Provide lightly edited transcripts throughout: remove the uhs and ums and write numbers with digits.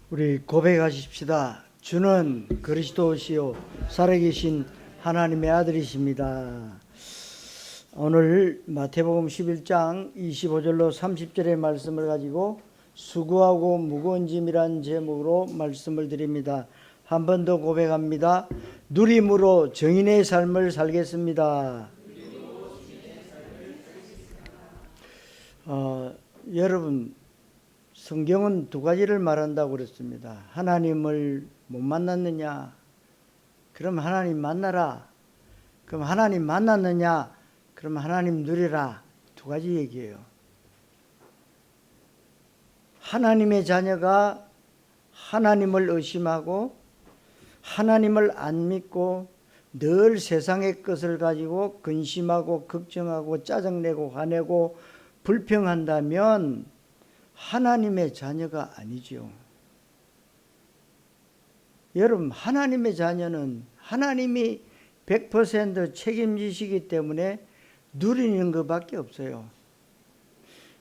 우리 고백하십시다. 주는 그리스도시요 살아계신 하나님의 아들이십니다. 오늘 마태복음 11장 25절로 30절의 말씀을 가지고 수고하고 무거운 짐이란 제목으로 말씀을 드립니다. 한 번 더 고백합니다. 누림으로 정인의 삶을 살겠습니다. 여러분, 성경은 두 가지를 말한다고 그랬습니다. 하나님을 못 만났느냐? 그럼 하나님 만나라. 그럼 하나님 만났느냐? 그럼 하나님 누리라. 두 가지 얘기예요. 하나님의 자녀가 하나님을 의심하고 하나님을 안 믿고 늘 세상의 것을 가지고 근심하고 걱정하고 짜증내고 화내고 불평한다면 하나님의 자녀가 아니죠. 여러분, 하나님의 자녀는 하나님이 100% 책임지시기 때문에 누리는 것밖에 없어요.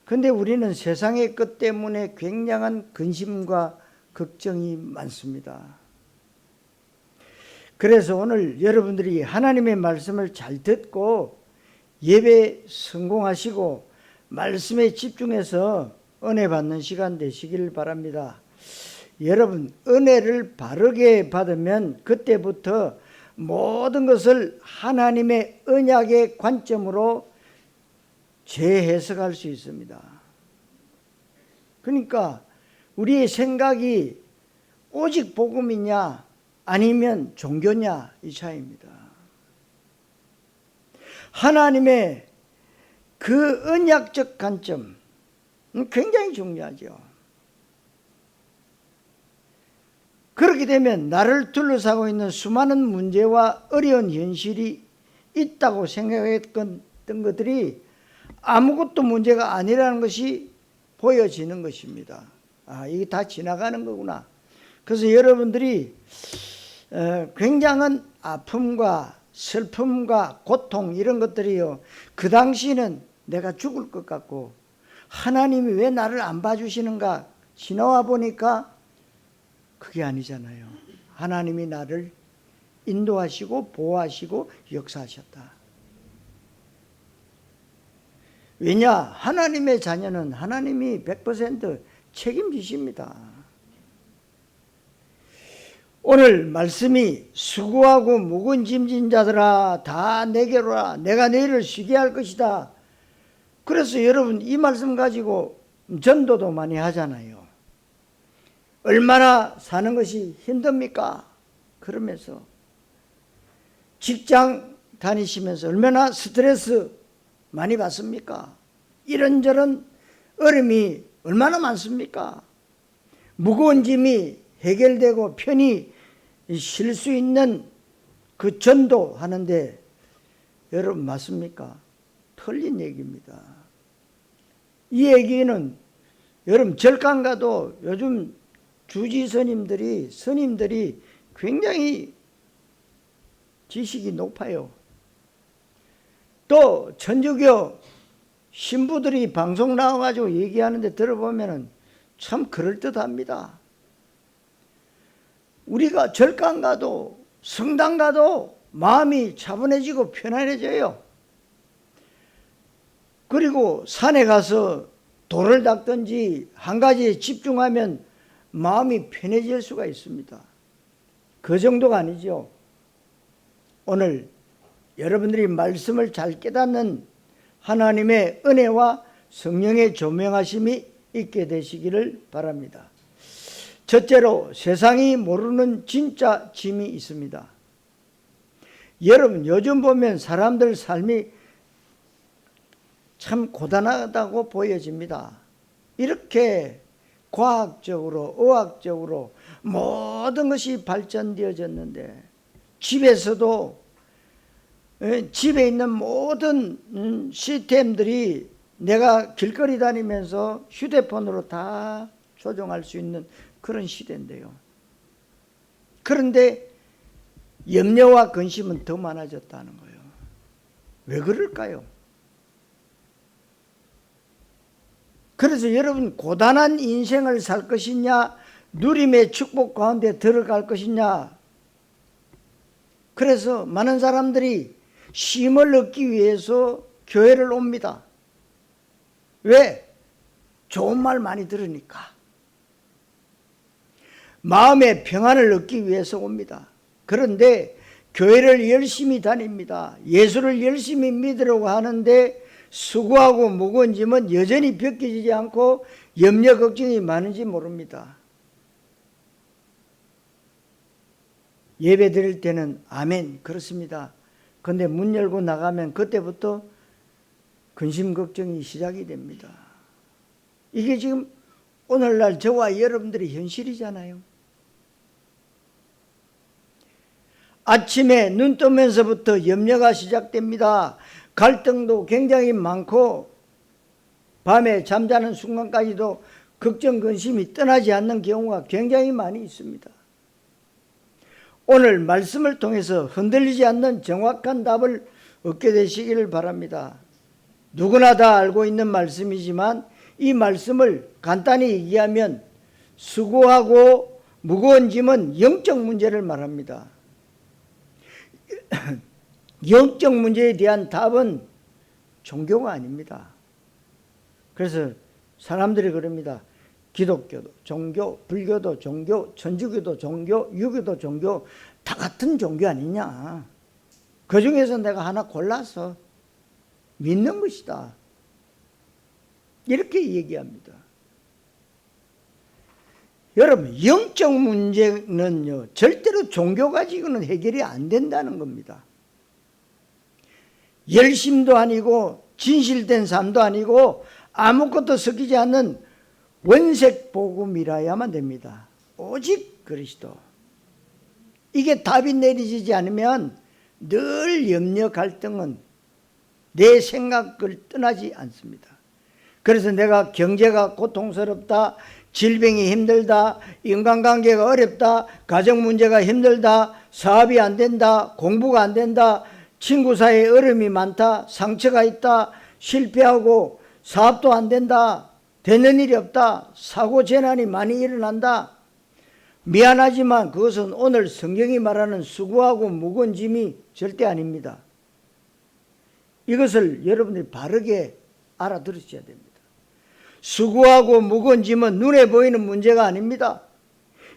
근데 우리는 세상의 것 때문에 굉장한 근심과 걱정이 많습니다. 그래서 오늘 여러분들이 하나님의 말씀을 잘 듣고 예배 성공하시고 말씀에 집중해서 은혜 받는 시간 되시길 바랍니다. 여러분, 은혜를 바르게 받으면 그때부터 모든 것을 하나님의 언약의 관점으로 재해석할 수 있습니다. 그러니까 우리의 생각이 오직 복음이냐 아니면 종교냐 이 차이입니다. 하나님의 그 언약적 관점 굉장히 중요하죠. 그렇게 되면 나를 둘러싸고 있는 수많은 문제와 어려운 현실이 있다고 생각했던 것들이 아무것도 문제가 아니라는 것이 보여지는 것입니다. 이게 다 지나가는 거구나. 그래서 여러분들이 굉장한 아픔과 슬픔과 고통 이런 것들이요, 그 당시에는 내가 죽을 것 같고 하나님이 왜 나를 안 봐주시는가 지나와 보니까 그게 아니잖아요. 하나님이 나를 인도하시고 보호하시고 역사하셨다. 왜냐? 하나님의 자녀는 하나님이 100% 책임지십니다. 오늘 말씀이 수고하고 무거운 짐진 자들아 다 내게로 와 내가 너희를 쉬게 할 것이다. 그래서 여러분 이 말씀 가지고 전도도 많이 하잖아요. 얼마나 사는 것이 힘듭니까? 그러면서 직장 다니시면서 얼마나 스트레스 많이 받습니까? 이런저런 어려움이 얼마나 많습니까? 무거운 짐이 해결되고 편히 쉴 수 있는 그 전도하는데 여러분 맞습니까? 틀린 얘기입니다. 이 얘기는 여러분 절간 가도 요즘 주지 스님들이 굉장히 지식이 높아요. 또 천주교 신부들이 방송 나와가지고 얘기하는데 들어보면 참 그럴듯합니다. 우리가 절간 가도 성당 가도 마음이 차분해지고 편안해져요. 그리고 산에 가서 돌을 닦든지 한 가지에 집중하면 마음이 편해질 수가 있습니다. 그 정도가 아니죠. 오늘 여러분들이 말씀을 잘 깨닫는 하나님의 은혜와 성령의 조명하심이 있게 되시기를 바랍니다. 첫째로 세상이 모르는 진짜 짐이 있습니다. 여러분 요즘 보면 사람들 삶이 참 고단하다고 보여집니다. 이렇게 과학적으로 의학적으로 모든 것이 발전되어졌는데 집에서도 집에 있는 모든 시스템들이 내가 길거리 다니면서 휴대폰으로 다 조종할 수 있는 그런 시대인데요. 그런데 염려와 근심은 더 많아졌다는 거예요. 왜 그럴까요? 그래서 여러분 고단한 인생을 살 것이냐 누림의 축복 가운데 들어갈 것이냐. 그래서 많은 사람들이 쉼을 얻기 위해서 교회를 옵니다. 왜? 좋은 말 많이 들으니까. 마음의 평안을 얻기 위해서 옵니다. 그런데 교회를 열심히 다닙니다. 예수를 열심히 믿으려고 하는데 수고하고 무거운 짐은 여전히 벗겨지지 않고 염려 걱정이 많은지 모릅니다. 예배 드릴 때는 아멘 그렇습니다. 그런데 문 열고 나가면 그때부터 근심 걱정이 시작이 됩니다. 이게 지금 오늘날 저와 여러분들의 현실이잖아요. 아침에 눈 뜨면서부터 염려가 시작됩니다. 갈등도 굉장히 많고 밤에 잠자는 순간까지도 걱정 근심이 떠나지 않는 경우가 굉장히 많이 있습니다. 오늘 말씀을 통해서 흔들리지 않는 정확한 답을 얻게 되시기를 바랍니다. 누구나 다 알고 있는 말씀이지만 이 말씀을 간단히 얘기하면 수고하고 무거운 짐은 영적 문제를 말합니다. 영적 문제에 대한 답은 종교가 아닙니다. 그래서 사람들이 그럽니다. 기독교도 종교, 불교도 종교, 천주교도 종교, 유교도 종교 다 같은 종교 아니냐. 그 중에서 내가 하나 골라서 믿는 것이다. 이렇게 얘기합니다. 여러분, 영적 문제는요, 절대로 종교 가지고는 해결이 안 된다는 겁니다. 열심도 아니고 진실된 삶도 아니고 아무것도 섞이지 않는 원색 복음이라야만 됩니다. 오직 그리스도. 이게 답이 내리지 않으면 늘 염려 갈등은 내 생각을 떠나지 않습니다. 그래서 내가 경제가 고통스럽다, 질병이 힘들다, 인간관계가 어렵다, 가정 문제가 힘들다, 사업이 안 된다, 공부가 안 된다, 친구 사이에 어려움이 많다, 상처가 있다, 실패하고 사업도 안 된다, 되는 일이 없다, 사고 재난이 많이 일어난다. 미안하지만 그것은 오늘 성경이 말하는 수고하고 무거운 짐이 절대 아닙니다. 이것을 여러분들이 바르게 알아들으셔야 됩니다. 수고하고 무거운 짐은 눈에 보이는 문제가 아닙니다.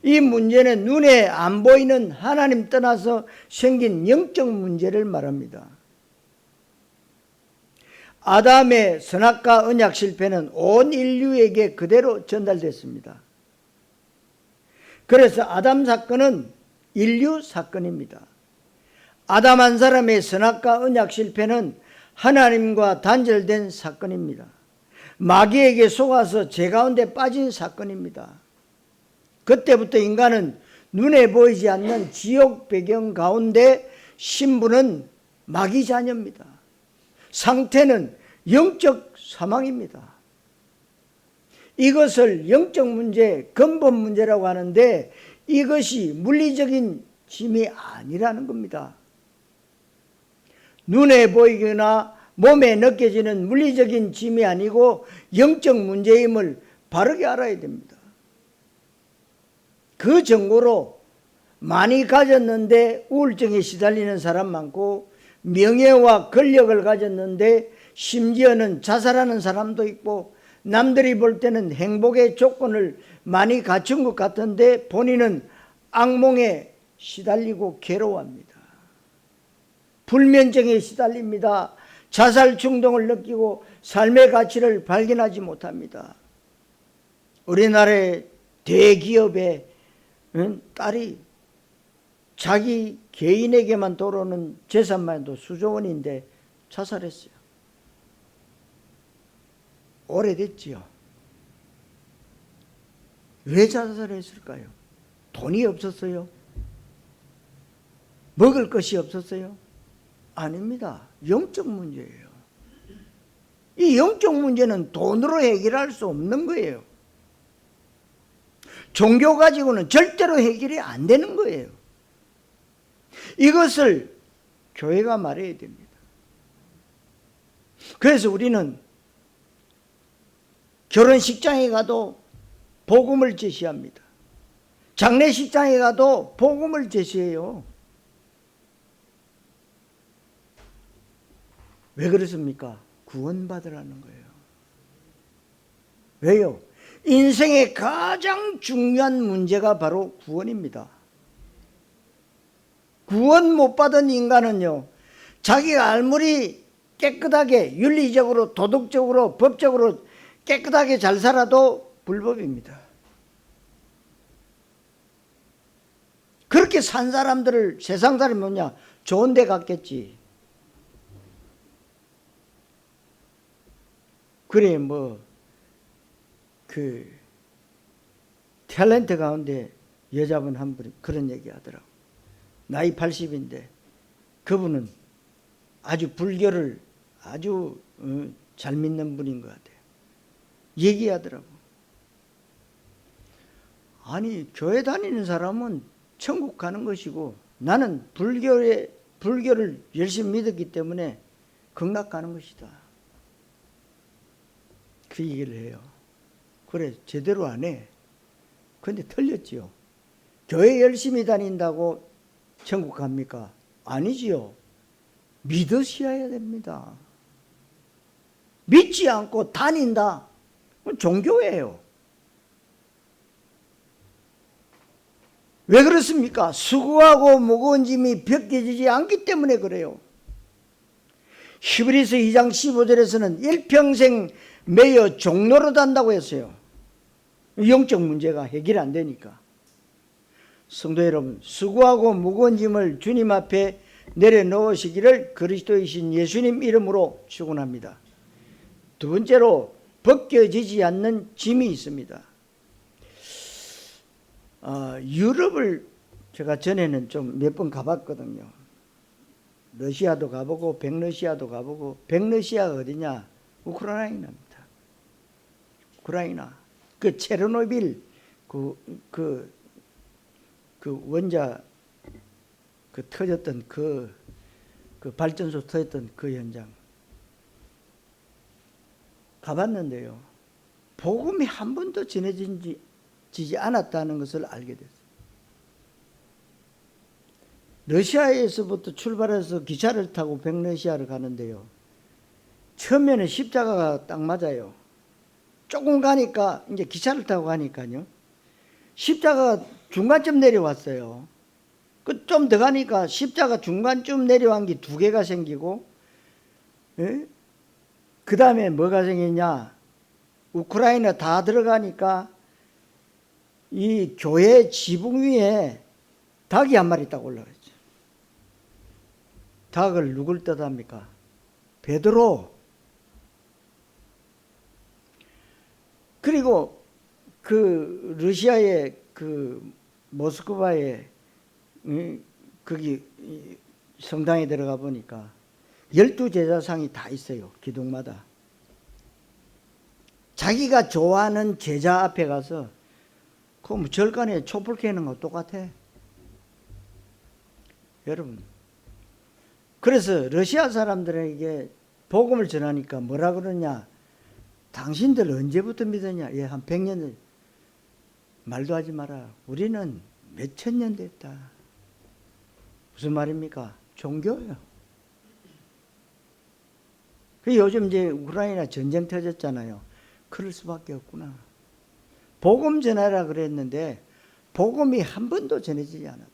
이 문제는 눈에 안 보이는 하나님 떠나서 생긴 영적 문제를 말합니다. 아담의 선악과 언약 실패는 온 인류에게 그대로 전달됐습니다. 그래서 아담 사건은 인류 사건입니다. 아담 한 사람의 선악과 언약 실패는 하나님과 단절된 사건입니다. 마귀에게 속아서 죄 가운데 빠진 사건입니다. 그때부터 인간은 눈에 보이지 않는 지옥 배경 가운데 신분은 마귀 자녀입니다. 상태는 영적 사망입니다. 이것을 영적 문제, 근본 문제라고 하는데 이것이 물리적인 짐이 아니라는 겁니다. 눈에 보이거나 몸에 느껴지는 물리적인 짐이 아니고 영적 문제임을 바르게 알아야 됩니다. 그 정보로 많이 가졌는데 우울증에 시달리는 사람 많고 명예와 권력을 가졌는데 심지어는 자살하는 사람도 있고 남들이 볼 때는 행복의 조건을 많이 갖춘 것 같은데 본인은 악몽에 시달리고 괴로워합니다. 불면증에 시달립니다. 자살 충동을 느끼고 삶의 가치를 발견하지 못합니다. 우리나라의 대기업의 딸이 자기 개인에게만 돌아오는 재산만 해도 수조 원인데 자살했어요. 오래됐지요. 왜 자살했을까요? 돈이 없었어요? 먹을 것이 없었어요? 아닙니다. 영적 문제예요. 이 영적 문제는 돈으로 해결할 수 없는 거예요. 종교 가지고는 절대로 해결이 안 되는 거예요. 이것을 교회가 말해야 됩니다. 그래서 우리는 결혼식장에 가도 복음을 제시합니다. 장례식장에 가도 복음을 제시해요. 왜 그렇습니까? 구원받으라는 거예요. 왜요? 인생의 가장 중요한 문제가 바로 구원입니다. 구원 못 받은 인간은요, 자기가 아무리 깨끗하게 윤리적으로 도덕적으로 법적으로 깨끗하게 잘 살아도 불법입니다. 그렇게 산 사람들을 세상 사람이 뭐냐? 좋은 데 갔겠지. 그래 탤런트 가운데 여자분 한 분이 그런 얘기 하더라고. 나이 80인데 그분은 아주 불교를 아주 잘 믿는 분인 것 같아요. 얘기하더라고. 아니, 교회 다니는 사람은 천국 가는 것이고 나는 불교를 열심히 믿었기 때문에 극락 가는 것이다. 그 얘기를 해요. 그래, 제대로 안 해. 근데 틀렸지요. 교회 열심히 다닌다고 천국 갑니까? 아니지요. 믿으셔야 됩니다. 믿지 않고 다닌다? 그건 종교예요. 왜 그렇습니까? 수고하고 무거운 짐이 벗겨지지 않기 때문에 그래요. 히브리서 2장 15절에서는 일평생 매여 종로로 단다고 했어요. 영적 문제가 해결이 안 되니까. 성도 여러분, 수고하고 무거운 짐을 주님 앞에 내려놓으시기를 그리스도이신 예수님 이름으로 축원합니다. 두 번째로 벗겨지지 않는 짐이 있습니다. 유럽을 제가 전에는 좀 몇 번 가봤거든요. 러시아도 가보고 백러시아도 가보고. 백러시아가 어디냐? 우크라이나입니다. 우크라이나. 그 체르노빌 그 원자 터졌던 그 발전소 터졌던 그 현장 가봤는데요. 복음이 한 번도 전해지지 않았다는 것을 알게 됐어요. 러시아에서부터 출발해서 기차를 타고 백러시아를 가는데요. 처음에는 십자가가 딱 맞아요. 조금 가니까 이제 기차를 타고 가니까요. 십자가가 중간쯤 내려왔어요. 그 좀 더 가니까 십자가 중간쯤 내려간 게 두 개가 생기고, 그 다음에 뭐가 생겼냐? 우크라이나 다 들어가니까 이 교회 지붕 위에 닭이 한 마리 딱 올라갔죠. 닭을 누굴 뜻합니까? 베드로. 그리고 그 러시아의 그 모스크바에 거기 성당에 들어가 보니까 12제자상이 다 있어요. 기둥마다. 자기가 좋아하는 제자 앞에 가서 그 절간에 촛불 켜는 거 똑같아. 여러분, 그래서 러시아 사람들에게 복음을 전하니까 뭐라 그러냐? 당신들 언제부터 믿었냐? 예, 한 100년 전. 말도 하지 마라. 우리는 몇천 년 됐다. 무슨 말입니까? 종교예요. 요즘 이제 우크라이나 전쟁 터졌잖아요. 그럴 수밖에 없구나. 복음 전하라 그랬는데 복음이 한 번도 전해지지 않았다.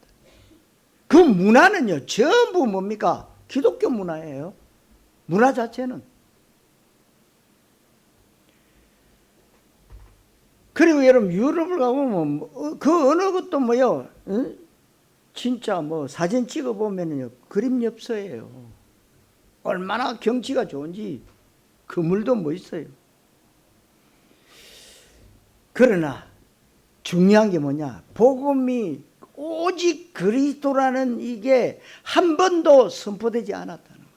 그 문화는요, 전부 뭡니까? 기독교 문화예요. 문화 자체는. 그리고 여러분, 유럽을 가보면 그 어느 것도 뭐요, 진짜 뭐 사진 찍어보면요, 그림 엽서예요. 얼마나 경치가 좋은지 그물도 멋있어요. 그러나 중요한 게 뭐냐? 복음이 오직 그리스도라는 이게 한 번도 선포되지 않았다는 거예요.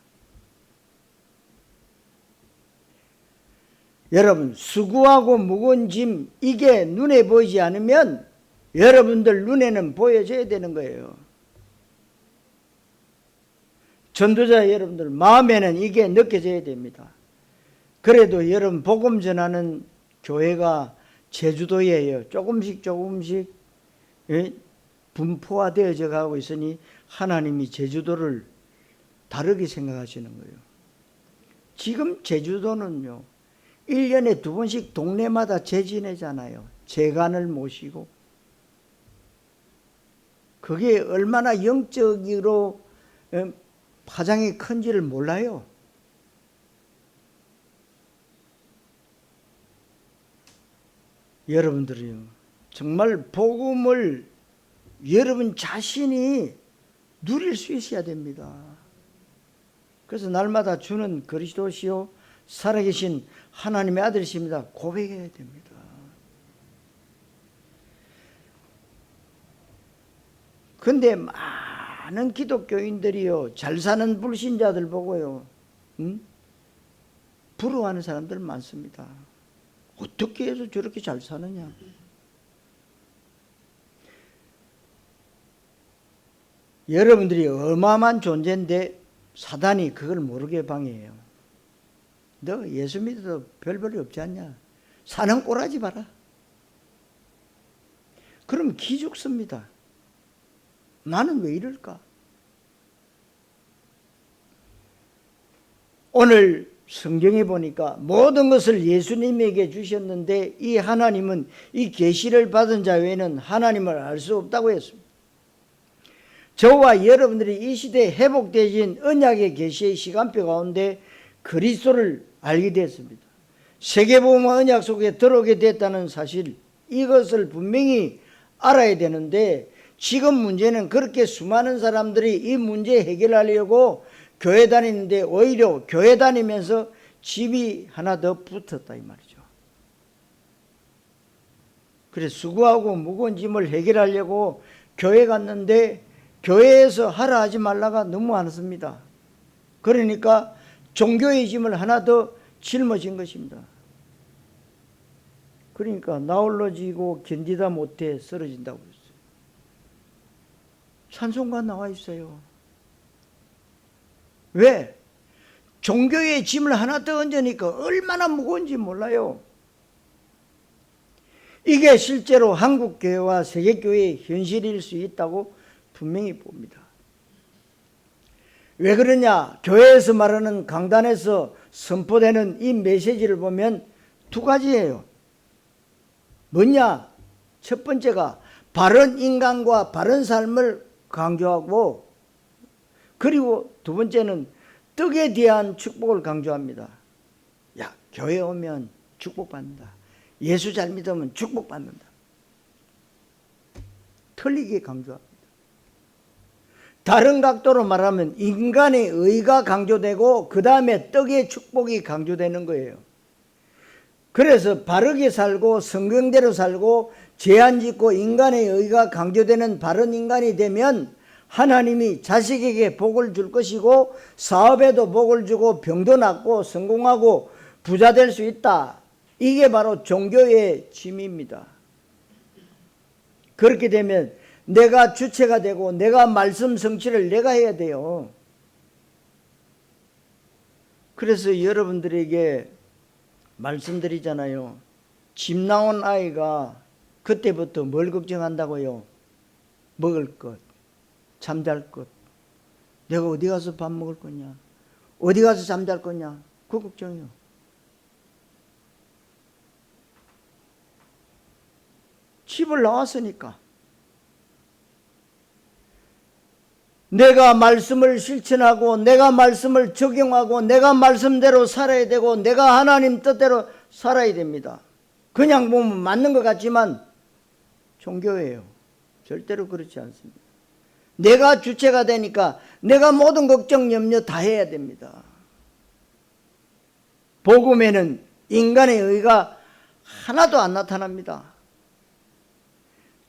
여러분, 수고하고 무거운 짐, 이게 눈에 보이지 않으면 여러분들 눈에는 보여져야 되는 거예요. 전도자 여러분들 마음에는 이게 느껴져야 됩니다. 그래도 여러분, 복음 전하는 교회가 제주도예요. 조금씩 분포화되어져 가고 있으니 하나님이 제주도를 다르게 생각하시는 거예요. 지금 제주도는요, 1년에 2번씩 동네마다 제지내잖아요. 재간을 모시고. 그게 얼마나 영적으로 파장이 큰지를 몰라요. 여러분들이요, 정말 복음을 여러분 자신이 누릴 수 있어야 됩니다. 그래서 날마다 주는 그리스도시요 살아계신 하나님의 아들이십니다 고백해야 됩니다. 근데 많은 기독교인들이요, 잘 사는 불신자들 보고요, 부러워하는 사람들 많습니다. 어떻게 해서 저렇게 잘 사느냐. 여러분들이 어마어마한 존재인데 사단이 그걸 모르게 방해해요. 너 예수 믿어도 별볼이 없지 않냐? 사는 꼬라지 봐라. 그럼 기죽습니다. 나는 왜 이럴까? 오늘 성경에 보니까 모든 것을 예수님에게 주셨는데 이 하나님은 이 계시를 받은 자 외에는 하나님을 알 수 없다고 했습니다. 저와 여러분들이 이 시대에 회복되신 언약의 계시의 시간표 가운데 그리스도를 알게 됐습니다. 세계복음화 언약 속에 들어오게 됐다는 사실, 이것을 분명히 알아야 되는데 지금 문제는 그렇게 수많은 사람들이 이 문제 해결하려고 교회 다니는데 오히려 교회 다니면서 집이 하나 더 붙었다 이 말이죠. 그래서 수고하고 무거운 짐을 해결하려고 교회 갔는데 교회에서 하라 하지 말라가 너무 많습니다. 그러니까 종교의 짐을 하나 더 짊어진 것입니다. 그러니까 나홀로 지고 견디다 못해 쓰러진다고 했어요. 찬송가 나와 있어요. 왜? 종교의 짐을 하나 더 얹으니까 얼마나 무거운지 몰라요. 이게 실제로 한국교회와 세계교회의 현실일 수 있다고 분명히 봅니다. 왜 그러냐? 교회에서 말하는 강단에서 선포되는 이 메시지를 보면 두 가지예요. 뭐냐? 첫 번째가 바른 인간과 바른 삶을 강조하고, 그리고 두 번째는 떡에 대한 축복을 강조합니다. 야, 교회 오면 축복받는다. 예수 잘 믿으면 축복받는다. 틀리게 강조합니다. 다른 각도로 말하면 인간의 의가 강조되고 그 다음에 떡의 축복이 강조되는 거예요. 그래서 바르게 살고 성경대로 살고 죄 안 짓고 인간의 의가 강조되는 바른 인간이 되면 하나님이 자식에게 복을 줄 것이고 사업에도 복을 주고 병도 낫고 성공하고 부자 될 수 있다. 이게 바로 종교의 짐입니다. 그렇게 되면 내가 주체가 되고 내가 말씀 성취를 내가 해야 돼요. 그래서 여러분들에게 말씀드리잖아요. 집 나온 아이가 그때부터 뭘 걱정한다고요? 먹을 것, 잠잘 것. 내가 어디 가서 밥 먹을 거냐? 어디 가서 잠잘 거냐? 그 걱정이요. 집을 나왔으니까. 내가 말씀을 실천하고 내가 말씀을 적용하고 내가 말씀대로 살아야 되고 내가 하나님 뜻대로 살아야 됩니다. 그냥 보면 맞는 것 같지만 종교예요. 절대로 그렇지 않습니다. 내가 주체가 되니까 내가 모든 걱정 염려 다 해야 됩니다. 복음에는 인간의 의가 하나도 안 나타납니다.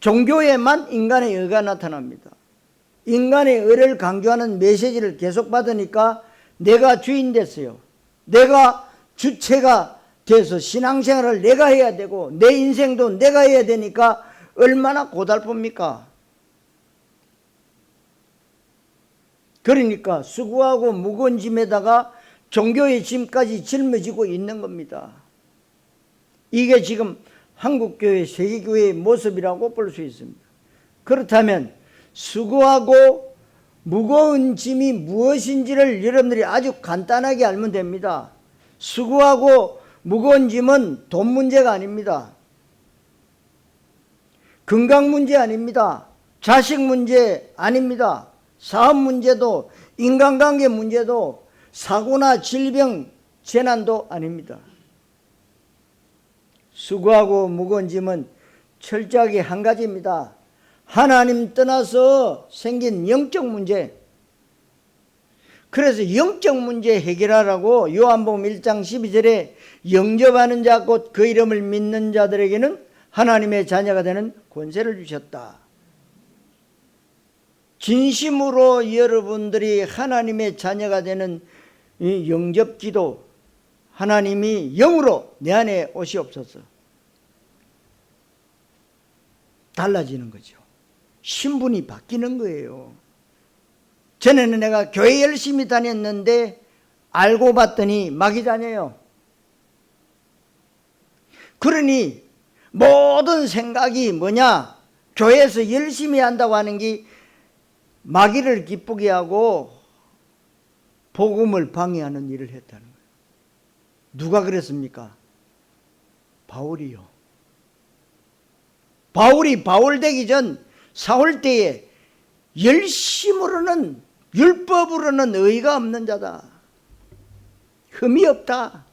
종교에만 인간의 의가 나타납니다. 인간의 의를 강조하는 메시지를 계속 받으니까 내가 주인 됐어요. 내가 주체가 돼서 신앙생활을 내가 해야 되고 내 인생도 내가 해야 되니까 얼마나 고달픕니까? 그러니까 수고하고 무거운 짐에다가 종교의 짐까지 짊어지고 있는 겁니다. 이게 지금 한국교회, 세계교회의 모습이라고 볼 수 있습니다. 그렇다면 수고하고 무거운 짐이 무엇인지를 여러분들이 아주 간단하게 알면 됩니다. 수고하고 무거운 짐은 돈 문제가 아닙니다. 건강 문제 아닙니다. 자식 문제 아닙니다. 사업 문제도, 인간관계 문제도, 사고나 질병, 재난도 아닙니다. 수고하고 무거운 짐은 철저하게 한 가지입니다. 하나님 떠나서 생긴 영적 문제. 그래서 영적 문제 해결하라고 요한복음 1장 12절에 영접하는 자 곧 그 이름을 믿는 자들에게는 하나님의 자녀가 되는 권세를 주셨다. 진심으로 여러분들이 하나님의 자녀가 되는 이 영접기도, 하나님이 영으로 내 안에 오시옵소서. 달라지는 거죠. 신분이 바뀌는 거예요. 전에는 내가 교회 열심히 다녔는데 알고 봤더니 마귀 자녀예요. 그러니 모든 생각이 뭐냐? 교회에서 열심히 한다고 하는 게 마귀를 기쁘게 하고 복음을 방해하는 일을 했다는 거예요. 누가 그랬습니까? 바울이요. 바울이 바울 되기 전 사울 때에 열심으로는, 율법으로는 의가 없는 자다. 흠이 없다.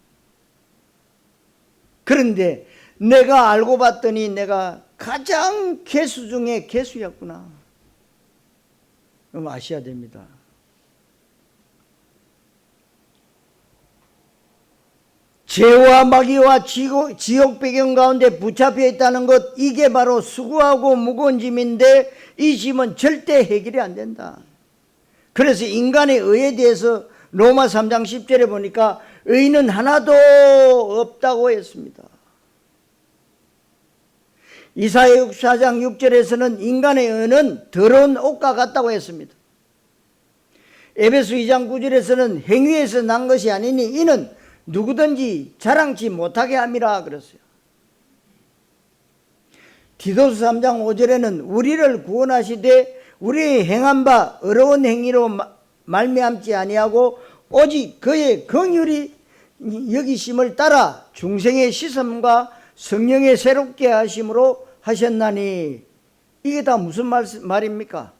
그런데 내가 알고 봤더니 내가 가장 괴수 중에 괴수였구나. 그럼 아셔야 됩니다. 죄와 마귀와 지옥 배경 가운데 붙잡혀 있다는 것, 이게 바로 수고하고 무거운 짐인데 이 짐은 절대 해결이 안 된다. 그래서 인간의 의에 대해서 로마 3장 10절에 보니까 의는 하나도 없다고 했습니다. 이사야 4장 6절에서는 인간의 의는 더러운 옷과 같다고 했습니다. 에베소 2장 9절에서는 행위에서 난 것이 아니니 이는 누구든지 자랑치 못하게 함이라 그랬어요. 디도스 3장 5절에는 우리를 구원하시되 우리의 행한 바 어려운 행위로 말미암지 아니하고 오직 그의 긍휼이 여기심을 따라 중생의 시선과 성령의 새롭게 하심으로 하셨나니, 이게 다 무슨 말입니까?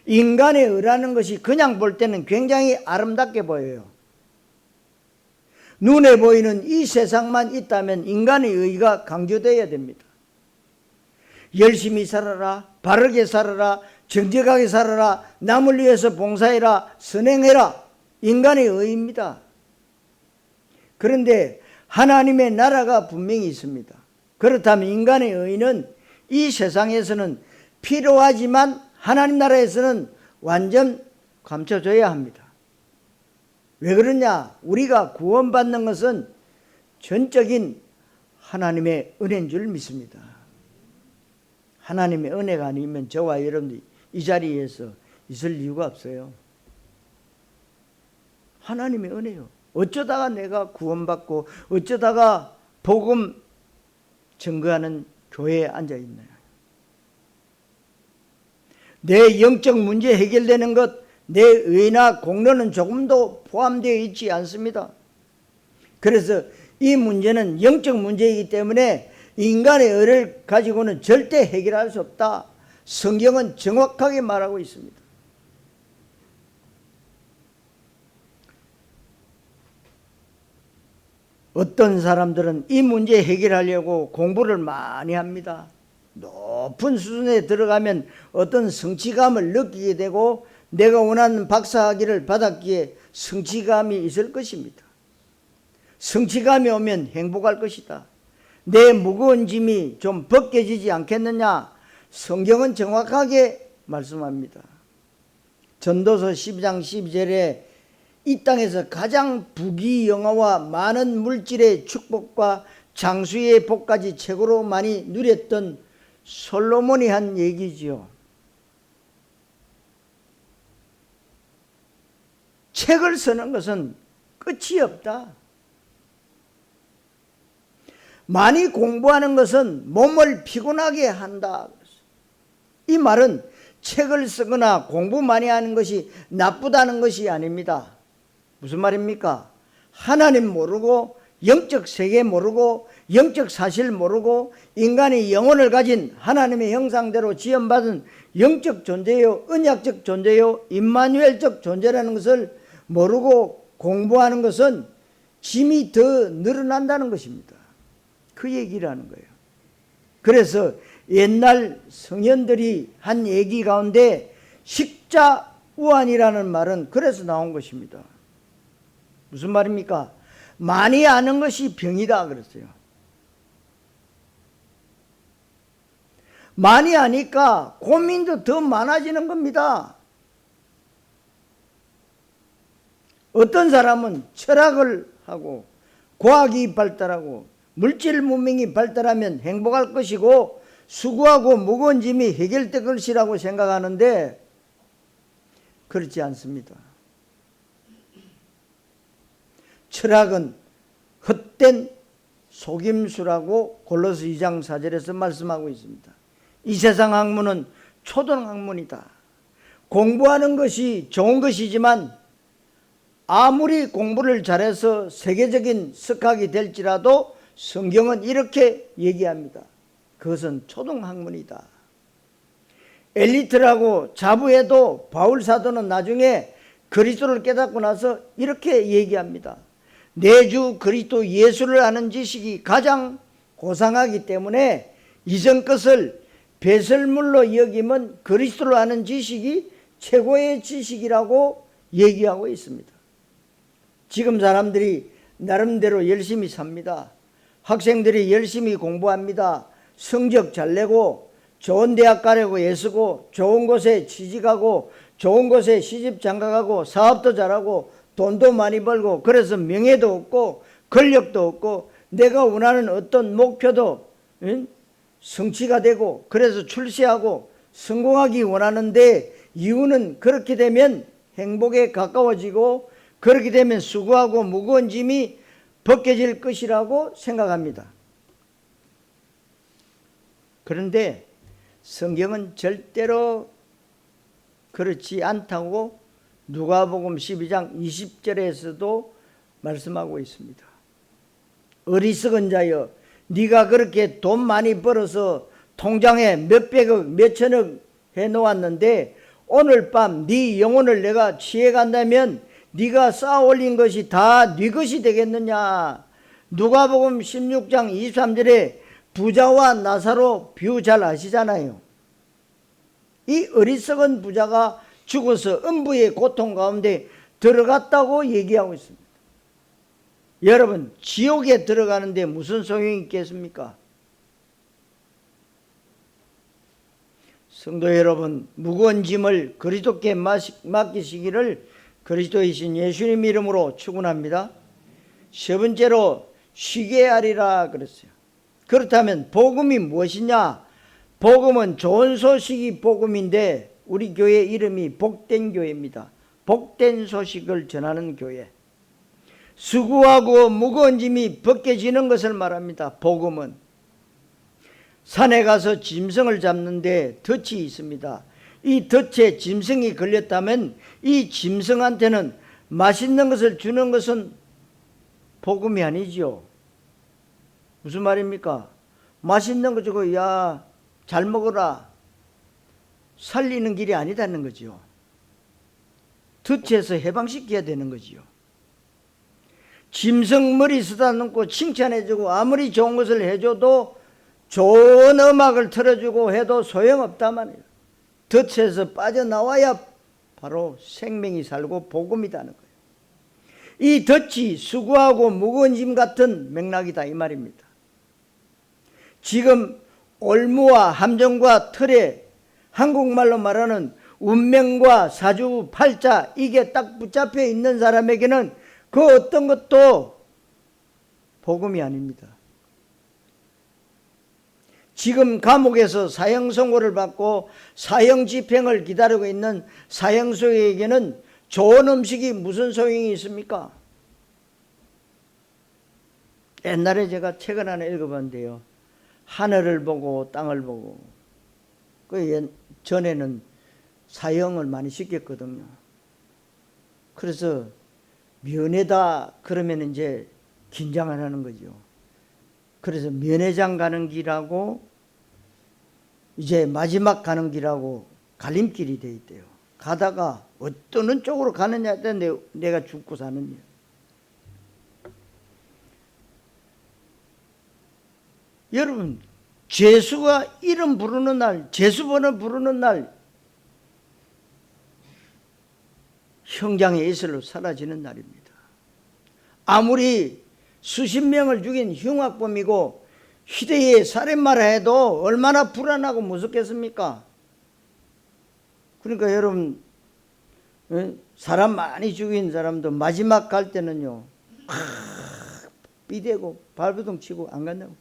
인간의 의라는 것이 그냥 볼 때는 굉장히 아름답게 보여요. 눈에 보이는 이 세상만 있다면 인간의 의가 강조되어야 됩니다. 열심히 살아라, 바르게 살아라, 정직하게 살아라, 남을 위해서 봉사해라, 선행해라, 인간의 의입니다. 그런데 하나님의 나라가 분명히 있습니다. 그렇다면 인간의 의는 이 세상에서는 필요하지만 하나님 나라에서는 완전 감춰져야 합니다. 왜 그러냐? 우리가 구원받는 것은 전적인 하나님의 은혜인 줄 믿습니다. 하나님의 은혜가 아니면 저와 여러분들이 이 자리에서 있을 이유가 없어요. 하나님의 은혜요. 어쩌다가 내가 구원받고 어쩌다가 복음 증거하는 교회에 앉아있나요? 내 영적 문제 해결되는 것, 내 의나 공로는 조금도 포함되어 있지 않습니다. 그래서 이 문제는 영적 문제이기 때문에 인간의 의를 가지고는 절대 해결할 수 없다. 성경은 정확하게 말하고 있습니다. 어떤 사람들은 이 문제 해결하려고 공부를 많이 합니다. 높은 수준에 들어가면 어떤 성취감을 느끼게 되고 내가 원하는 박사학위를 받았기에 성취감이 있을 것입니다. 성취감이 오면 행복할 것이다. 내 무거운 짐이 좀 벗겨지지 않겠느냐? 성경은 정확하게 말씀합니다. 전도서 12장 12절에 이 땅에서 가장 부귀영화와 많은 물질의 축복과 장수의 복까지 최고로 많이 누렸던 솔로몬이 한 얘기지요. 책을 쓰는 것은 끝이 없다. 많이 공부하는 것은 몸을 피곤하게 한다. 이 말은 책을 쓰거나 공부 많이 하는 것이 나쁘다는 것이 아닙니다. 무슨 말입니까? 하나님 모르고 영적 세계 모르고 영적 사실 모르고 인간이 영혼을 가진 하나님의 형상대로 지음받은 영적 존재요, 언약적 존재요, 임마누엘적 존재라는 것을 모르고 공부하는 것은 짐이 더 늘어난다는 것입니다. 그 얘기를 하는 거예요. 그래서 옛날 성현들이 한 얘기 가운데 식자우안이라는 말은 그래서 나온 것입니다. 무슨 말입니까? 많이 아는 것이 병이다 그랬어요. 많이 아니까 고민도 더 많아지는 겁니다. 어떤 사람은 철학을 하고 과학이 발달하고 물질 문명이 발달하면 행복할 것이고 수고하고 무거운 짐이 해결될 것이라고 생각하는데 그렇지 않습니다. 철학은 헛된 속임수라고 골로새 2장 4절에서 말씀하고 있습니다. 이 세상 학문은 초등학문이다. 공부하는 것이 좋은 것이지만 아무리 공부를 잘해서 세계적인 석학이 될지라도 성경은 이렇게 얘기합니다. 그것은 초등학문이다. 엘리트라고 자부해도 바울 사도는 나중에 그리스도를 깨닫고 나서 이렇게 얘기합니다. 내 주 그리스도 예수를 아는 지식이 가장 고상하기 때문에 이전 것을 배설물로 여기면 그리스도를 아는 지식이 최고의 지식이라고 얘기하고 있습니다. 지금 사람들이 나름대로 열심히 삽니다. 학생들이 열심히 공부합니다. 성적 잘 내고 좋은 대학 가려고 애쓰고 좋은 곳에 취직하고 좋은 곳에 시집 장가가고 사업도 잘하고 돈도 많이 벌고 그래서 명예도 얻고 권력도 얻고 내가 원하는 어떤 목표도 성취가 되고 그래서 출세하고 성공하기 원하는데 이유는 그렇게 되면 행복에 가까워지고 그렇게 되면 수고하고 무거운 짐이 벗겨질 것이라고 생각합니다. 그런데 성경은 절대로 그렇지 않다고 누가복음 12장 20절에서도 말씀하고 있습니다. 어리석은 자여 네가 그렇게 돈 많이 벌어서 통장에 몇백억 몇천억 해놓았는데 오늘 밤 네 영혼을 내가 취해간다면 네가 쌓아 올린 것이 다 네 것이 되겠느냐. 누가복음 16장 23절에 부자와 나사로 비유 잘 아시잖아요. 이 어리석은 부자가 죽어서 음부의 고통 가운데 들어갔다고 얘기하고 있습니다. 여러분, 지옥에 들어가는데 무슨 소용이 있겠습니까? 성도 여러분, 무거운 짐을 그리스도께 맡기시기를 그리스도이신 예수님 이름으로 축원합니다. 세 번째로 쉬게 하리라 그랬어요. 그렇다면 복음이 무엇이냐? 복음은 좋은 소식이 복음인데 우리 교회 이름이 복된 교회입니다. 복된 소식을 전하는 교회. 수고하고 무거운 짐이 벗겨지는 것을 말합니다. 복음은 산에 가서 짐승을 잡는데 덫이 있습니다. 이 덫에 짐승이 걸렸다면 이 짐승한테는 맛있는 것을 주는 것은 복음이 아니죠. 무슨 말입니까? 맛있는 거 주고 야 잘 먹어라 살리는 길이 아니다는 거죠. 덫에서 해방시켜야 되는 거지요. 짐승 머리 쓰다듬고 칭찬해주고 아무리 좋은 것을 해줘도 좋은 음악을 틀어주고 해도 소용없단 말이에요. 덫에서 빠져나와야 바로 생명이 살고 복음이다는 거예요. 이 덫이 수고하고 무거운 짐 같은 맥락이다 이 말입니다. 지금 올무와 함정과 틀에 한국말로 말하는 운명과 사주팔자 이게 딱 붙잡혀 있는 사람에게는 그 어떤 것도 복음이 아닙니다. 지금 감옥에서 사형 선고를 받고 사형 집행을 기다리고 있는 사형수에게는 좋은 음식이 무슨 소용이 있습니까? 옛날에 제가 책을 하나 읽어봤는데요. 하늘을 보고 땅을 보고 전에는 사형을 많이 시켰거든요. 그래서 면회다 그러면 이제 긴장을 하는 거죠. 그래서 면회장 가는 길하고 이제 마지막 가는 길하고 갈림길이 돼 있대요. 가다가 어떤 쪽으로 가느냐에 따라 내가 죽고 사느냐. 여러분, 죄수가 이름 부르는 날, 죄수번호 부르는 날, 형장의 예술로 사라지는 날입니다. 아무리 수십 명을 죽인 흉악범이고 희대의 살인마라 해도 얼마나 불안하고 무섭겠습니까? 그러니까 여러분, 사람 많이 죽인 사람도 마지막 갈 때는요, 삐대고 발버둥 치고 안 간다고.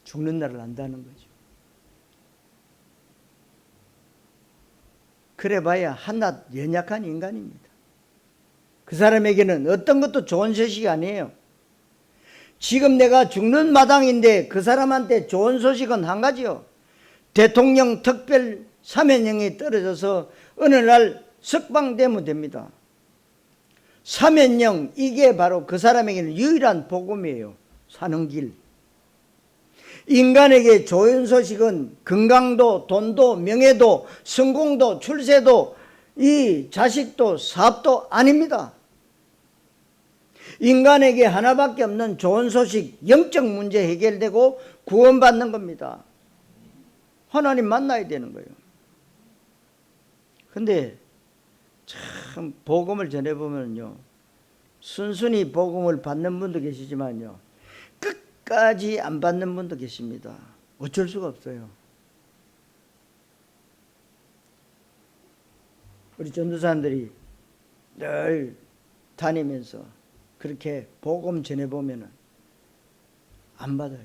죽는 날을 안다는 거죠. 그래봐야 한낱 연약한 인간입니다. 그 사람에게는 어떤 것도 좋은 소식이 아니에요. 지금 내가 죽는 마당인데 그 사람한테 좋은 소식은 한 가지요. 대통령 특별 사면령이 떨어져서 어느 날 석방되면 됩니다. 사면령, 이게 바로 그 사람에게는 유일한 복음이에요. 사는 길. 인간에게 좋은 소식은 건강도, 돈도, 명예도, 성공도, 출세도, 이 자식도, 사업도 아닙니다. 인간에게 하나밖에 없는 좋은 소식, 영적 문제 해결되고 구원받는 겁니다. 하나님 만나야 되는 거예요. 근데 참 복음을 전해보면요, 순순히 복음을 받는 분도 계시지만요, 끝까지 안 받는 분도 계십니다. 어쩔 수가 없어요. 우리 전도사님들이 늘 다니면서 그렇게 복음 전해보면 안 받아요.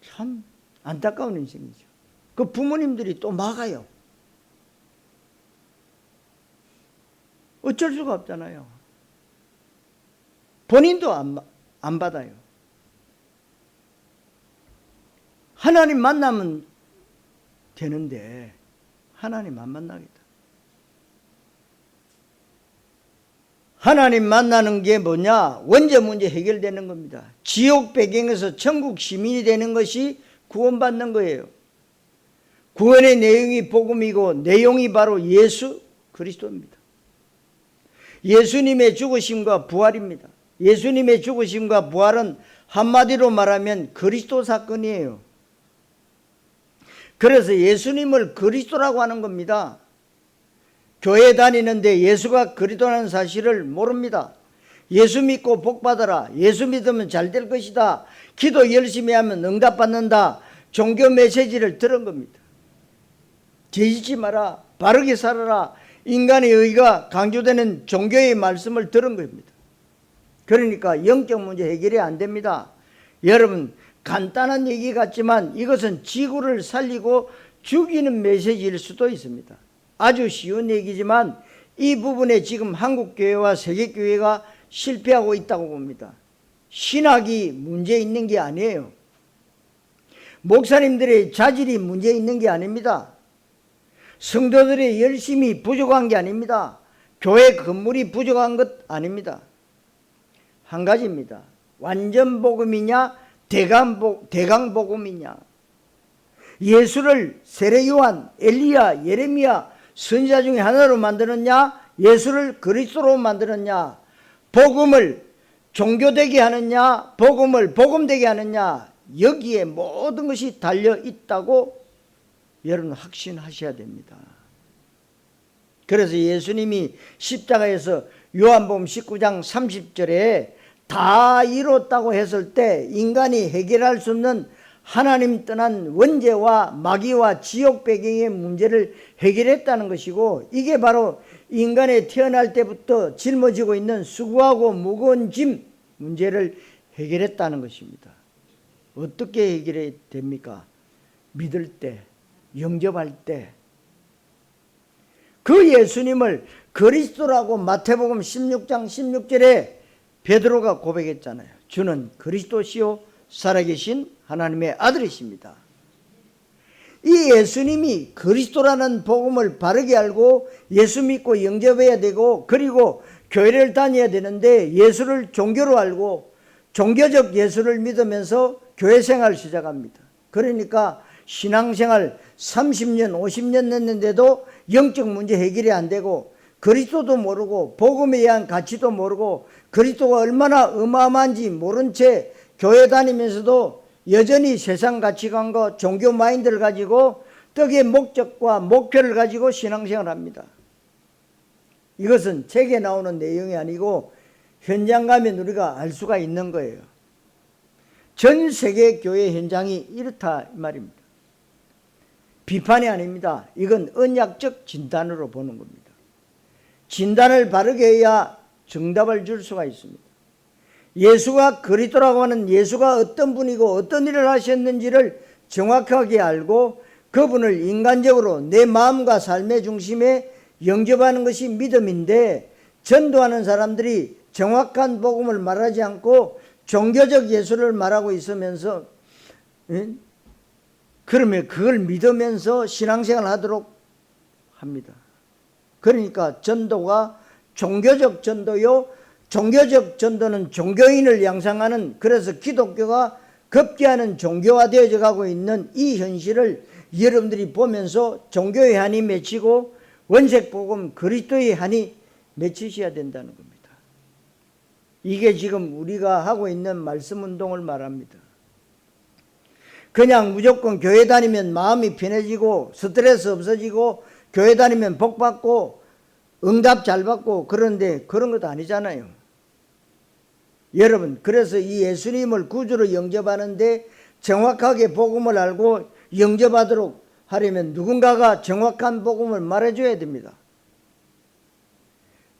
참 안타까운 인생이죠. 그 부모님들이 또 막아요. 어쩔 수가 없잖아요. 본인도 안 받아요. 하나님 만나면 되는데 하나님 안 만나겠다. 하나님 만나는 게 뭐냐? 원죄 문제 해결되는 겁니다. 지옥 배경에서 천국 시민이 되는 것이 구원받는 거예요. 구원의 내용이 복음이고 내용이 바로 예수 그리스도입니다. 예수님의 죽으심과 부활입니다. 예수님의 죽으심과 부활은 한마디로 말하면 그리스도 사건이에요. 그래서 예수님을 그리스도라고 하는 겁니다. 교회 다니는데 예수가 그리스도라는 사실을 모릅니다. 예수 믿고 복 받아라. 예수 믿으면 잘 될 것이다. 기도 열심히 하면 응답받는다. 종교 메시지를 들은 겁니다. 죄짓지 마라. 바르게 살아라. 인간의 의가 강조되는 종교의 말씀을 들은 겁니다. 그러니까 영적 문제 해결이 안 됩니다. 여러분, 간단한 얘기 같지만 이것은 지구를 살리고 죽이는 메시지일 수도 있습니다. 아주 쉬운 얘기지만 이 부분에 지금 한국교회와 세계교회가 실패하고 있다고 봅니다. 신학이 문제 있는 게 아니에요. 목사님들의 자질이 문제 있는 게 아닙니다. 성도들의 열심이 부족한 게 아닙니다. 교회 건물이 부족한 것 아닙니다. 한 가지입니다. 완전 복음이냐 대강 복음이냐. 예수를 세례 요한, 엘리야, 예레미야 선지자 중에 하나로 만들었냐, 예수를 그리스도로 만들었냐, 복음을 종교되게 하느냐, 복음을 복음되게 하느냐, 여기에 모든 것이 달려 있다고 여러분 확신하셔야 됩니다. 그래서 예수님이 십자가에서 요한복음 19장 30절에 다 이뤘다고 했을 때 인간이 해결할 수 없는 하나님 떠난 원죄와 마귀와 지옥 배경의 문제를 해결했다는 것이고, 이게 바로 인간의 태어날 때부터 짊어지고 있는 수고하고 무거운 짐 문제를 해결했다는 것입니다. 어떻게 해결이 됩니까? 믿을 때, 영접할 때. 그 예수님을 그리스도라고 마태복음 16장 16절에 베드로가 고백했잖아요. 주는 그리스도시요 살아계신 하나님의 아들이십니다. 이 예수님이 그리스도라는 복음을 바르게 알고 예수 믿고 영접해야 되고, 그리고 교회를 다녀야 되는데 예수를 종교로 알고 종교적 예수를 믿으면서 교회 생활을 시작합니다. 그러니까 신앙생활 30년 50년 됐는데도 영적 문제 해결이 안 되고, 그리스도도 모르고 복음에 대한 가치도 모르고 그리스도가 얼마나 어마어마한지 모른 채 교회 다니면서도 여전히 세상 가치관과 종교 마인드를 가지고 떡의 목적과 목표를 가지고 신앙생활을 합니다. 이것은 책에 나오는 내용이 아니고 현장 가면 우리가 알 수가 있는 거예요. 전 세계 교회 현장이 이렇다 이 말입니다. 비판이 아닙니다. 이건 언약적 진단으로 보는 겁니다. 진단을 바르게 해야 정답을 줄 수가 있습니다. 예수가 그리스도라고 하는 예수가 어떤 분이고 어떤 일을 하셨는지를 정확하게 알고 그분을 인간적으로 내 마음과 삶의 중심에 영접하는 것이 믿음인데, 전도하는 사람들이 정확한 복음을 말하지 않고 종교적 예수를 말하고 있으면서, 그러면 그걸 믿으면서 신앙생활을 하도록 합니다. 그러니까 전도가 종교적 전도요, 종교적 전도는 종교인을 양성하는, 그래서 기독교가 급기야는 종교화되어져 가고 있는 이 현실을 여러분들이 보면서 종교의 한이 맺히고 원색복음 그리스도의 한이 맺히셔야 된다는 겁니다. 이게 지금 우리가 하고 있는 말씀 운동을 말합니다. 그냥 무조건 교회 다니면 마음이 편해지고 스트레스 없어지고 교회 다니면 복 받고 응답 잘 받고, 그런데 그런 것도 아니잖아요. 여러분, 그래서 이 예수님을 구주로 영접하는데 정확하게 복음을 알고 영접하도록 하려면 누군가가 정확한 복음을 말해줘야 됩니다.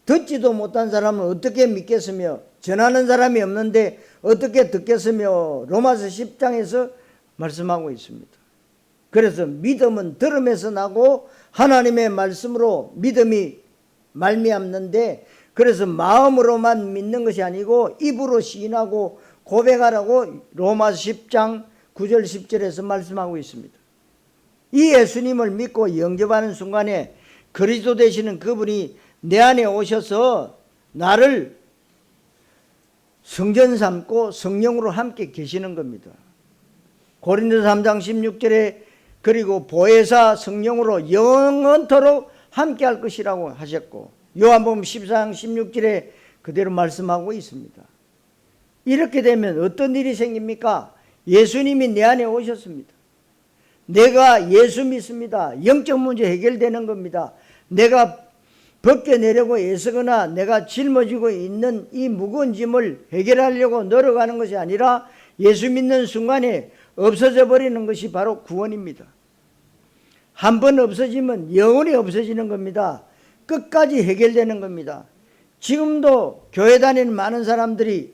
듣지도 못한 사람은 어떻게 믿겠으며 전하는 사람이 없는데 어떻게 듣겠으며 로마서 10장에서 말씀하고 있습니다. 그래서 믿음은 들음에서 나고 하나님의 말씀으로 믿음이 말미암는데, 그래서 마음으로만 믿는 것이 아니고 입으로 시인하고 고백하라고 로마서 10장 9절 10절에서 말씀하고 있습니다. 이 예수님을 믿고 영접하는 순간에 그리스도 되시는 그분이 내 안에 오셔서 나를 성전 삼고 성령으로 함께 계시는 겁니다. 고린도서 3장 16절에 그리고 보혜사 성령으로 영원토록 함께 할 것이라고 하셨고, 요한복음 14장 16절에 그대로 말씀하고 있습니다. 이렇게 되면 어떤 일이 생깁니까? 예수님이 내 안에 오셨습니다. 내가 예수 믿습니다. 영적 문제 해결되는 겁니다. 내가 벗겨내려고 애쓰거나 내가 짊어지고 있는 이 무거운 짐을 해결하려고 노력하는 것이 아니라 예수 믿는 순간에 없어져 버리는 것이 바로 구원입니다. 한 번 없어지면 영원히 없어지는 겁니다. 끝까지 해결되는 겁니다. 지금도 교회 다니는 많은 사람들이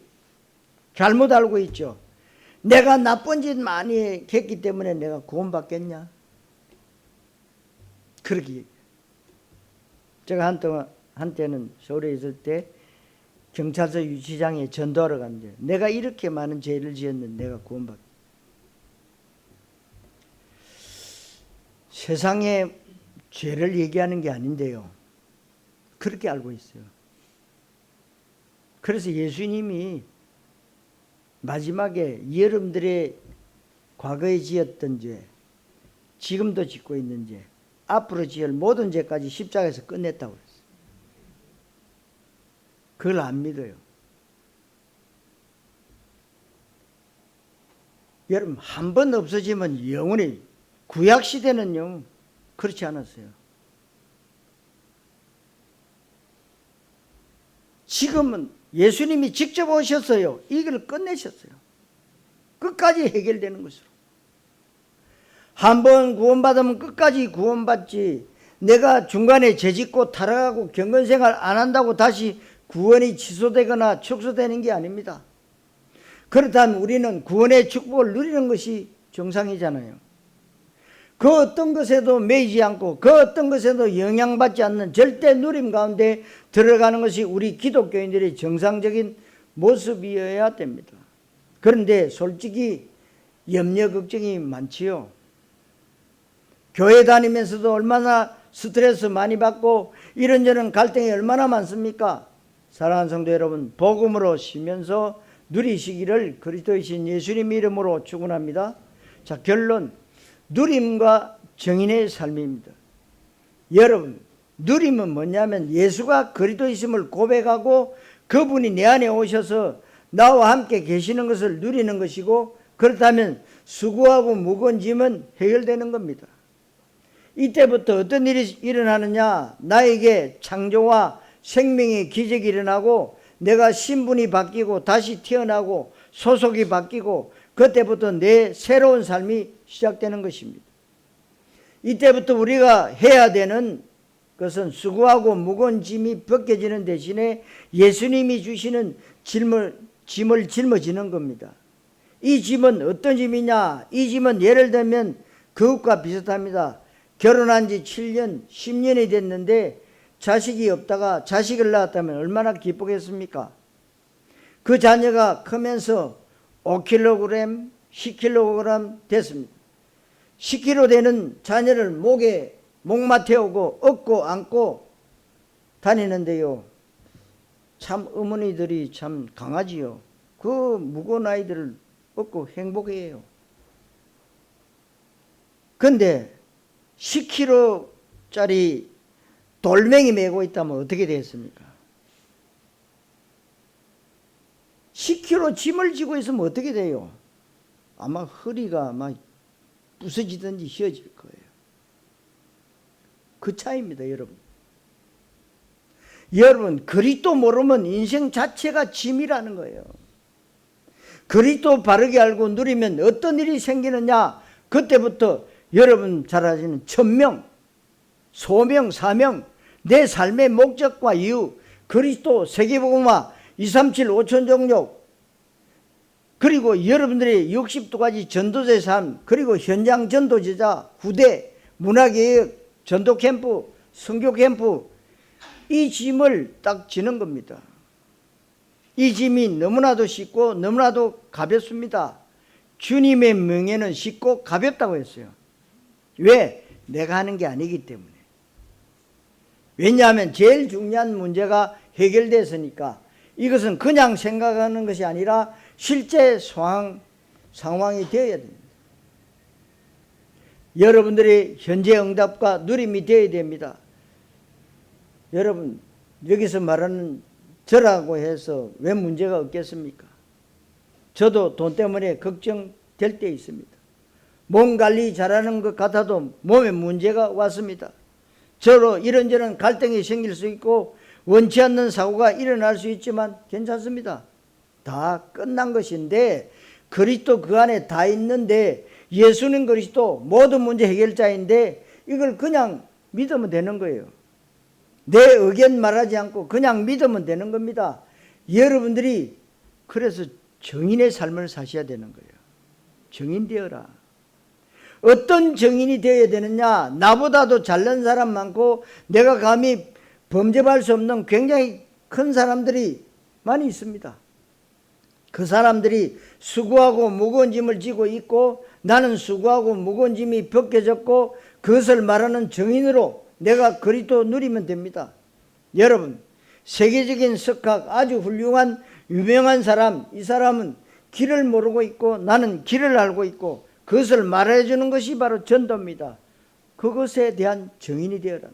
잘못 알고 있죠. 내가 나쁜 짓 많이 했기 때문에 내가 구원받겠냐? 그러기. 제가 한때는 서울에 있을 때 경찰서 유치장에 전도하러 갔는데 내가 이렇게 많은 죄를 지었는데 내가 구원받겠냐? 세상에 죄를 얘기하는 게 아닌데요. 그렇게 알고 있어요. 그래서 예수님이 마지막에 여러분들의 과거에 지었던 죄, 지금도 짓고 있는 죄, 앞으로 지을 모든 죄까지 십자가에서 끝냈다고 그랬어요. 그걸 안 믿어요. 여러분, 한 번 없어지면 영원히, 구약시대는요 그렇지 않았어요. 지금은 예수님이 직접 오셨어요. 이걸 끝내셨어요. 끝까지 해결되는 것으로. 한 번 구원받으면 끝까지 구원받지, 내가 중간에 죄짓고 타락하고 경건생활 안 한다고 다시 구원이 취소되거나 축소되는 게 아닙니다. 그렇다면 우리는 구원의 축복을 누리는 것이 정상이잖아요. 그 어떤 것에도 매이지 않고 그 어떤 것에도 영향받지 않는 절대 누림 가운데 들어가는 것이 우리 기독교인들의 정상적인 모습이어야 됩니다. 그런데 솔직히 염려 걱정이 많지요. 교회 다니면서도 얼마나 스트레스 많이 받고 이런저런 갈등이 얼마나 많습니까? 사랑하는 성도 여러분, 복음으로 쉬면서 누리시기를 그리스도이신 예수님 이름으로 축원합니다. 자, 결론, 누림과 정인의 삶입니다. 여러분, 누림은 뭐냐면 예수가 그리스도이심을 고백하고 그분이 내 안에 오셔서 나와 함께 계시는 것을 누리는 것이고, 그렇다면 수고하고 무거운 짐은 해결되는 겁니다. 이때부터 어떤 일이 일어나느냐? 나에게 창조와 생명의 기적이 일어나고 내가 신분이 바뀌고 다시 태어나고 소속이 바뀌고 그때부터 내 새로운 삶이 시작되는 것입니다. 이때부터 우리가 해야 되는 것은 수고하고 무거운 짐이 벗겨지는 대신에 예수님이 주시는 짐을 짊어지는 겁니다. 이 짐은 어떤 짐이냐? 이 짐은 예를 들면 그것과 비슷합니다. 결혼한 지 7년, 10년이 됐는데 자식이 없다가 자식을 낳았다면 얼마나 기쁘겠습니까? 그 자녀가 크면서 5kg, 10kg 됐습니다. 10kg 되는 자녀를 목마 태우고 업고 안고 다니는데요. 참 어머니들이 참 강하지요. 그 무거운 아이들을 업고 행복해요. 근데 10kg짜리 돌멩이 메고 있다면 어떻게 되겠습니까? 10kg 짐을 지고 있으면 어떻게 돼요? 아마 허리가 막 부서지든지 휘어질 거예요. 그 차이입니다, 여러분. 여러분, 그리스도 모르면 인생 자체가 짐이라는 거예요. 그리스도 바르게 알고 누리면 어떤 일이 생기느냐? 그때부터 여러분 잘 아시는 천명, 소명, 사명, 내 삶의 목적과 이유, 그리스도, 세계복음화, 237 5천 종족, 그리고 여러분들의 62가지 전도자의 삶, 그리고 현장 전도제자, 후대, 문화개혁, 전도 캠프, 선교 캠프, 이 짐을 딱 지는 겁니다. 이 짐이 너무나도 쉽고 너무나도 가볍습니다. 주님의 명예는 쉽고 가볍다고 했어요. 왜? 내가 하는 게 아니기 때문에. 왜냐하면 제일 중요한 문제가 해결됐으니까. 이것은 그냥 생각하는 것이 아니라 실제 상황이 되어야 됩니다. 여러분들의 현재 응답과 누림이 되어야 됩니다. 여러분, 여기서 말하는 저라고 해서 왜 문제가 없겠습니까? 저도 돈 때문에 걱정될 때 있습니다. 몸 관리 잘하는 것 같아도 몸에 문제가 왔습니다. 저로 이런저런 갈등이 생길 수 있고 원치 않는 사고가 일어날 수 있지만 괜찮습니다. 다 끝난 것인데 그리스도 그 안에 다 있는데 예수는 그리스도 모든 문제 해결자인데 이걸 그냥 믿으면 되는 거예요. 내 의견 말하지 않고 그냥 믿으면 되는 겁니다. 여러분들이 그래서 정인의 삶을 사셔야 되는 거예요. 정인 되어라. 어떤 정인이 되어야 되느냐? 나보다도 잘난 사람 많고 내가 감히 범접할 수 없는 굉장히 큰 사람들이 많이 있습니다. 그 사람들이 수고하고 무거운 짐을 지고 있고 나는 수고하고 무거운 짐이 벗겨졌고 그것을 말하는 정인으로 내가 그리스도 누리면 됩니다. 여러분, 세계적인 석학 아주 훌륭한 유명한 사람, 이 사람은 길을 모르고 있고 나는 길을 알고 있고 그것을 말해 주는 것이 바로 전도입니다. 그것에 대한 정인이 되어라.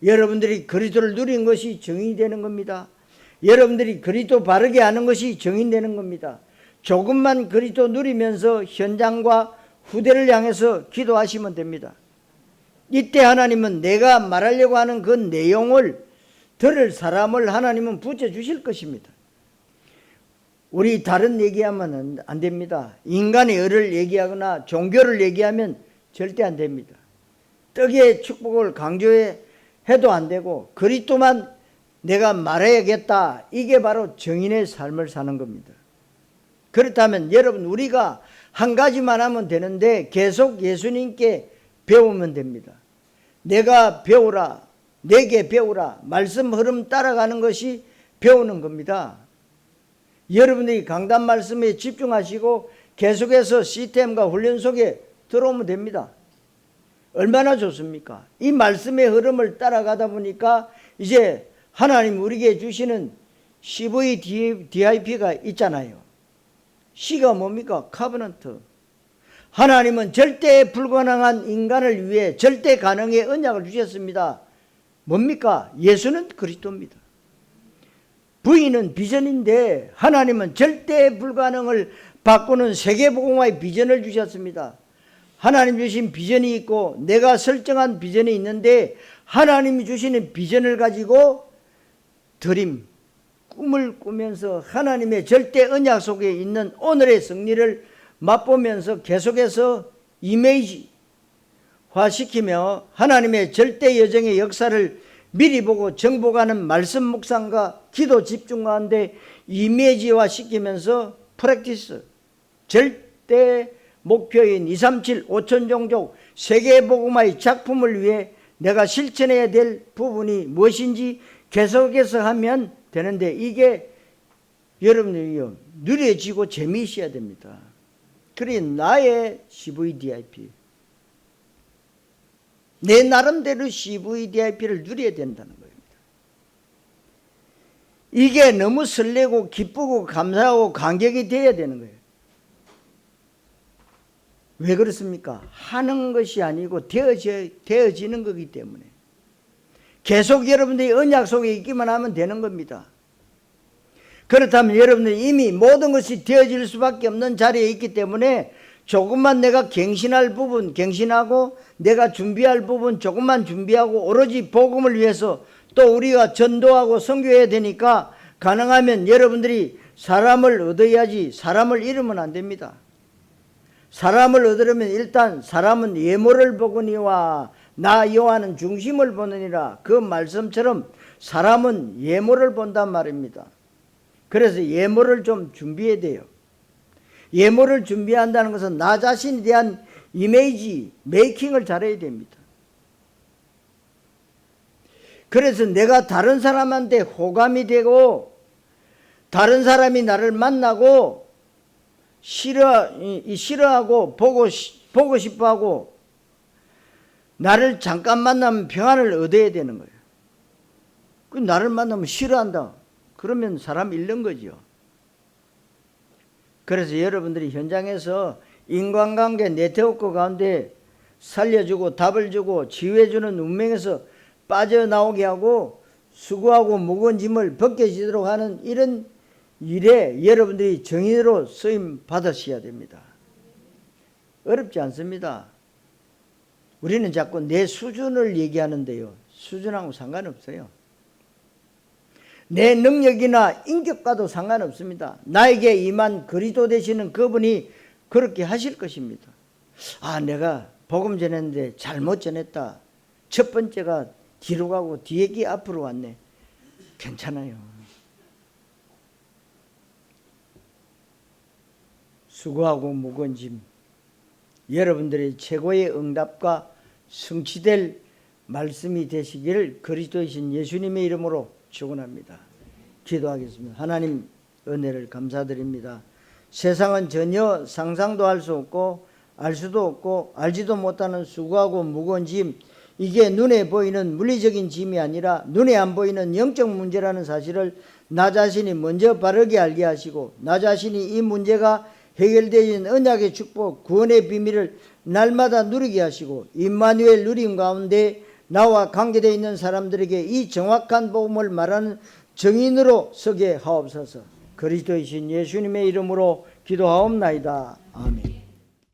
여러분들이 그리스도를 누린 것이 정인이 되는 겁니다. 여러분들이 그리스도 바르게 아는 것이 정인되는 겁니다. 조금만 그리스도 누리면서 현장과 후대를 향해서 기도하시면 됩니다. 이때 하나님은 내가 말하려고 하는 그 내용을 들을 사람을 하나님은 붙여주실 것입니다. 우리 다른 얘기하면 안 됩니다. 인간의 의를 얘기하거나 종교를 얘기하면 절대 안 됩니다. 떡의 축복을 강조해도 안 되고 그리스도만 내가 말해야겠다. 이게 바로 정인의 삶을 사는 겁니다. 그렇다면 여러분 우리가 한 가지만 하면 되는데 계속 예수님께 배우면 됩니다. 내가 배우라, 내게 배우라, 말씀 흐름 따라가는 것이 배우는 겁니다. 여러분들이 강단 말씀에 집중하시고 계속해서 시스템과 훈련 속에 들어오면 됩니다. 얼마나 좋습니까? 이 말씀의 흐름을 따라가다 보니까 이제 하나님 우리에게 주시는 CVDIP가 있잖아요. C가 뭡니까? 카버넌트. 하나님은 절대 불가능한 인간을 위해 절대 가능의 언약을 주셨습니다. 뭡니까? 예수는 그리스도입니다. V는 비전인데 하나님은 절대 불가능을 바꾸는 세계복음화의 비전을 주셨습니다. 하나님 주신 비전이 있고 내가 설정한 비전이 있는데 하나님이 주시는 비전을 가지고 드림, 꿈을 꾸면서 하나님의 절대 언약 속에 있는 오늘의 승리를 맛보면서 계속해서 이미지화시키며 하나님의 절대 여정의 역사를 미리 보고 정복하는 말씀 묵상과 기도 집중 가운데 이미지화시키면서 프랙티스, 절대 목표인 237 5천 종족 세계복음화의 작품을 위해 내가 실천해야 될 부분이 무엇인지 계속해서 하면 되는데 이게 여러분들이 누려지고 재미있어야 됩니다. 그래 나의 CVDIP, 내 나름대로 CVDIP를 누려야 된다는 겁니다. 이게 너무 설레고 기쁘고 감사하고 감격이 되어야 되는 거예요. 왜 그렇습니까? 하는 것이 아니고 되어지는 거기 때문에 계속 여러분들이 언약 속에 있기만 하면 되는 겁니다. 그렇다면 여러분들이 이미 모든 것이 되어질 수밖에 없는 자리에 있기 때문에 조금만 내가 갱신할 부분 갱신하고 내가 준비할 부분 조금만 준비하고 오로지 복음을 위해서 또 우리가 전도하고 선교해야 되니까 가능하면 여러분들이 사람을 얻어야지 사람을 잃으면 안 됩니다. 사람을 얻으려면 일단 사람은 예모를 보거니와 나 여호와는 중심을 보느니라, 그 말씀처럼 사람은 예모를 본단 말입니다. 그래서 예모를 좀 준비해야 돼요. 예모를 준비한다는 것은 나 자신에 대한 이미지 메이킹을 잘해야 됩니다. 그래서 내가 다른 사람한테 호감이 되고 다른 사람이 나를 만나고 싫어하고 보고 싶어하고 나를 잠깐 만나면 평안을 얻어야 되는 거예요. 그 나를 만나면 싫어한다. 그러면 사람 잃는 거죠. 그래서 여러분들이 현장에서 인간관계 네트워크 가운데 살려주고 답을 주고 지휘해주는 운명에서 빠져나오게 하고 수고하고 무거운 짐을 벗겨지도록 하는 이런 일에 여러분들이 정의로 쓰임 받으셔야 됩니다. 어렵지 않습니다. 우리는 자꾸 내 수준을 얘기하는데요. 수준하고 상관없어요. 내 능력이나 인격과도 상관없습니다. 나에게 임한 그리스도 되시는 그분이 그렇게 하실 것입니다. 아, 내가 복음 전했는데 잘못 전했다. 첫 번째가 뒤로 가고 뒤에 앞으로 왔네. 괜찮아요. 수고하고 무거운 짐, 여러분들의 최고의 응답과 성취될 말씀이 되시기를 그리스도이신 예수님의 이름으로 축원합니다. 기도하겠습니다. 하나님 은혜를 감사드립니다. 세상은 전혀 상상도 할 수 없고 알 수도 없고 알지도 못하는 수고하고 무거운 짐, 이게 눈에 보이는 물리적인 짐이 아니라 눈에 안 보이는 영적 문제라는 사실을 나 자신이 먼저 바르게 알게 하시고 나 자신이 이 문제가 해결되는 언약의 축복, 구원의 비밀을 날마다 누리게 하시고 임마누엘 누림 가운데 나와 관계되어 있는 사람들에게 이 정확한 복음을 말하는 정인으로 서게 하옵소서. 그리스도이신 예수님의 이름으로 기도하옵나이다. 아멘.